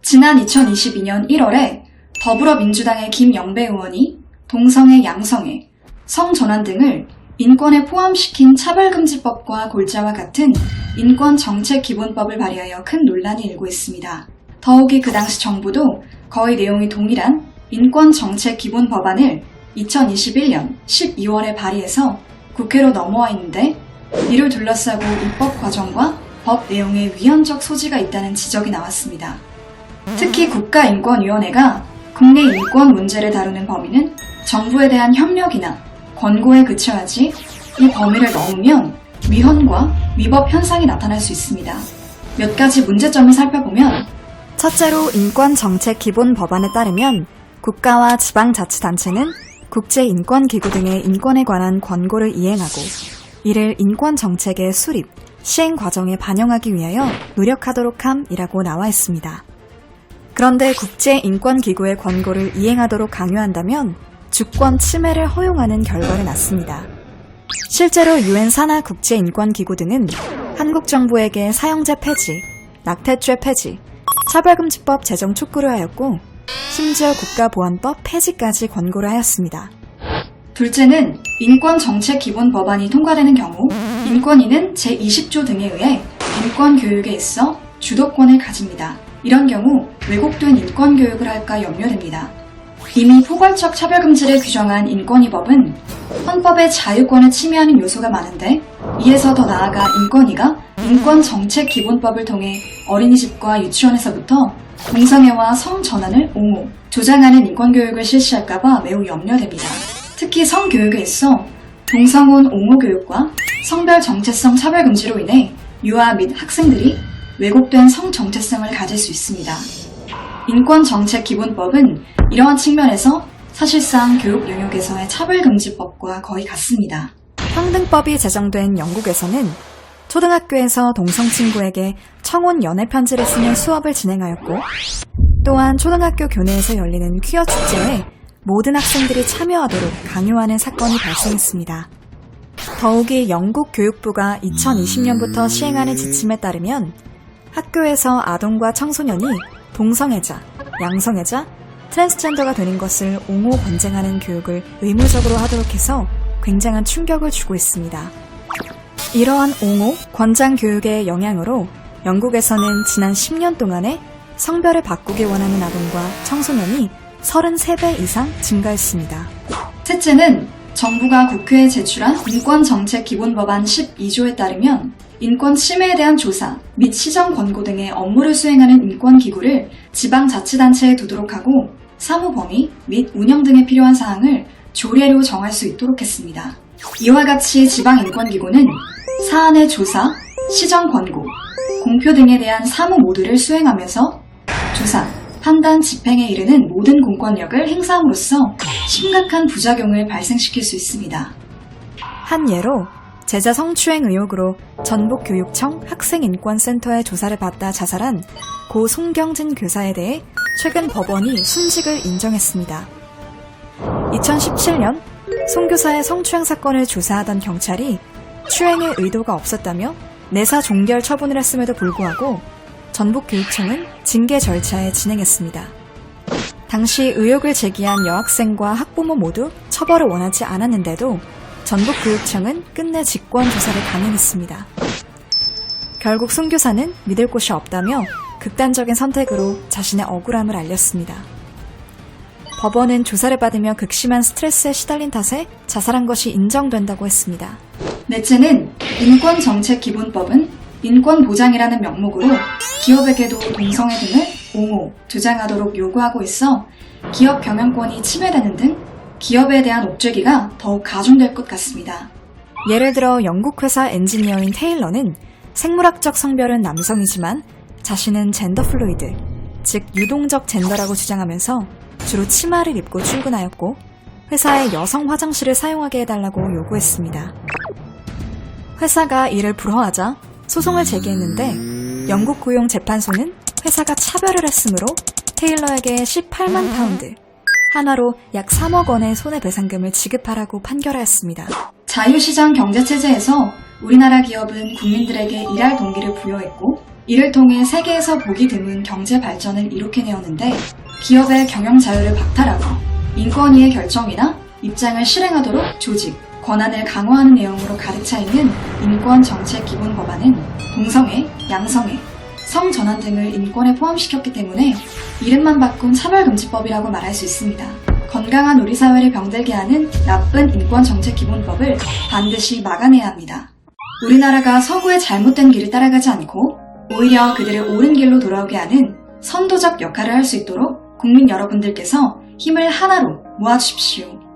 지난 2022년 1월에 더불어민주당의 김영배 의원이 동성애, 양성애, 성전환 등을 인권에 포함시킨 차별금지법과 골자와 같은 인권정책기본법을 발의하여 큰 논란이 일고 있습니다. 더욱이 그 당시 정부도 거의 내용이 동일한 인권정책기본법안을 2021년 12월에 발의해서 국회로 넘어와 있는데, 이를 둘러싸고 입법 과정과 법 내용에 위헌적 소지가 있다는 지적이 나왔습니다. 특히 국가인권위원회가 국내 인권 문제를 다루는 범위는 정부에 대한 협력이나 권고에 그쳐야지 이 범위를 넘으면 위헌과 위법 현상이 나타날 수 있습니다. 몇 가지 문제점을 살펴보면, 첫째로 인권정책기본법안에 따르면 국가와 지방자치단체는 국제인권기구 등의 인권에 관한 권고를 이행하고 이를 인권정책의 수립, 시행 과정에 반영하기 위하여 노력하도록 함이라고 나와 있습니다. 그런데 국제인권기구의 권고를 이행하도록 강요한다면 주권 침해를 허용하는 결과를 낳습니다. 실제로 유엔 산하 국제인권기구 등은 한국 정부에게 사형제 폐지, 낙태죄 폐지, 차별금지법 제정 촉구를 하였고 심지어 국가보안법 폐지까지 권고를 하였습니다. 둘째는 인권정책기본법안이 통과되는 경우 인권위는 제20조 등에 의해 인권교육에 있어 주도권을 가집니다. 이런 경우 왜곡된 인권교육을 할까 염려됩니다. 이미 포괄적 차별금지를 규정한 인권위법은 헌법의 자유권을 침해하는 요소가 많은데, 이에서 더 나아가 인권위가 인권정책기본법을 통해 어린이집과 유치원에서부터 동성애와 성전환을 옹호, 조장하는 인권교육을 실시할까봐 매우 염려됩니다. 특히 성교육에 있어 동성혼 옹호교육과 성별 정체성 차별금지로 인해 유아 및 학생들이 왜곡된 성정체성을 가질 수 있습니다. 인권정책기본법은 이러한 측면에서 사실상 교육 영역에서의 차별금지법과 거의 같습니다. 평등법이 제정된 영국에서는 초등학교에서 동성친구에게 청혼 연애 편지를 쓰는 수업을 진행하였고, 또한 초등학교 교내에서 열리는 퀴어 축제에 모든 학생들이 참여하도록 강요하는 사건이 발생했습니다. 더욱이 영국 교육부가 2020년부터 시행하는 지침에 따르면 학교에서 아동과 청소년이 동성애자, 양성애자, 트랜스젠더가 되는 것을 옹호 권쟁하는 교육을 의무적으로 하도록 해서 굉장한 충격을 주고 있습니다. 이러한 옹호, 권장 교육의 영향으로 영국에서는 지난 10년 동안에 성별을 바꾸기 원하는 아동과 청소년이 33배 이상 증가했습니다. 셋째는 정부가 국회에 제출한 인권정책기본법안 12조에 따르면 인권 침해에 대한 조사 및 시정 권고 등의 업무를 수행하는 인권기구를 지방자치단체에 두도록 하고 사무 범위 및 운영 등에 필요한 사항을 조례로 정할 수 있도록 했습니다. 이와 같이 지방인권기구는 사안의 조사, 시정 권고, 공표 등에 대한 사무 모두를 수행하면서 조사, 판단, 집행에 이르는 모든 공권력을 행사함으로써 심각한 부작용을 발생시킬 수 있습니다. 한 예로 제자 성추행 의혹으로 전북교육청 학생인권센터의 조사를 받다 자살한 고 송경진 교사에 대해 최근 법원이 순직을 인정했습니다. 2017년 송 교사의 성추행 사건을 조사하던 경찰이 추행의 의도가 없었다며 내사 종결 처분을 했음에도 불구하고 전북교육청은 징계 절차에 진행했습니다. 당시 의혹을 제기한 여학생과 학부모 모두 처벌을 원하지 않았는데도 전북교육청은 끝내 직권조사를 강행했습니다. 결국 송 교사는 믿을 곳이 없다며 극단적인 선택으로 자신의 억울함을 알렸습니다. 법원은 조사를 받으며 극심한 스트레스에 시달린 탓에 자살한 것이 인정된다고 했습니다. 넷째는 인권정책기본법은 인권보장이라는 명목으로 기업에게도 동성애 등을 옹호, 조장하도록 요구하고 있어 기업 경영권이 침해되는 등 기업에 대한 옥죄기가 더욱 가중될 것 같습니다. 예를 들어 영국 회사 엔지니어인 테일러는 생물학적 성별은 남성이지만 자신은 젠더 플루이드, 즉 유동적 젠더라고 주장하면서 주로 치마를 입고 출근하였고 회사에 여성 화장실을 사용하게 해달라고 요구했습니다. 회사가 이를 불허하자 소송을 제기했는데 영국 고용재판소는 회사가 차별을 했으므로 테일러에게 18만 파운드, 하나로 약 3억 원의 손해배상금을 지급하라고 판결하였습니다. 자유시장 경제체제에서 우리나라 기업은 국민들에게 일할 동기를 부여했고 이를 통해 세계에서 보기 드문 경제 발전을 이룩해내었는데 기업의 경영 자유를 박탈하고 인권위의 결정이나 입장을 실행하도록 조직, 권한을 강화하는 내용으로 가득 차 있는 인권정책기본법안은 동성애, 양성애, 성전환 등을 인권에 포함시켰기 때문에 이름만 바꾼 차별금지법이라고 말할 수 있습니다. 건강한 우리 사회를 병들게 하는 나쁜 인권정책기본법을 반드시 막아내야 합니다. 우리나라가 서구의 잘못된 길을 따라가지 않고 오히려 그들을 옳은 길로 돌아오게 하는 선도적 역할을 할 수 있도록 국민 여러분들께서 힘을 하나로 모아주십시오.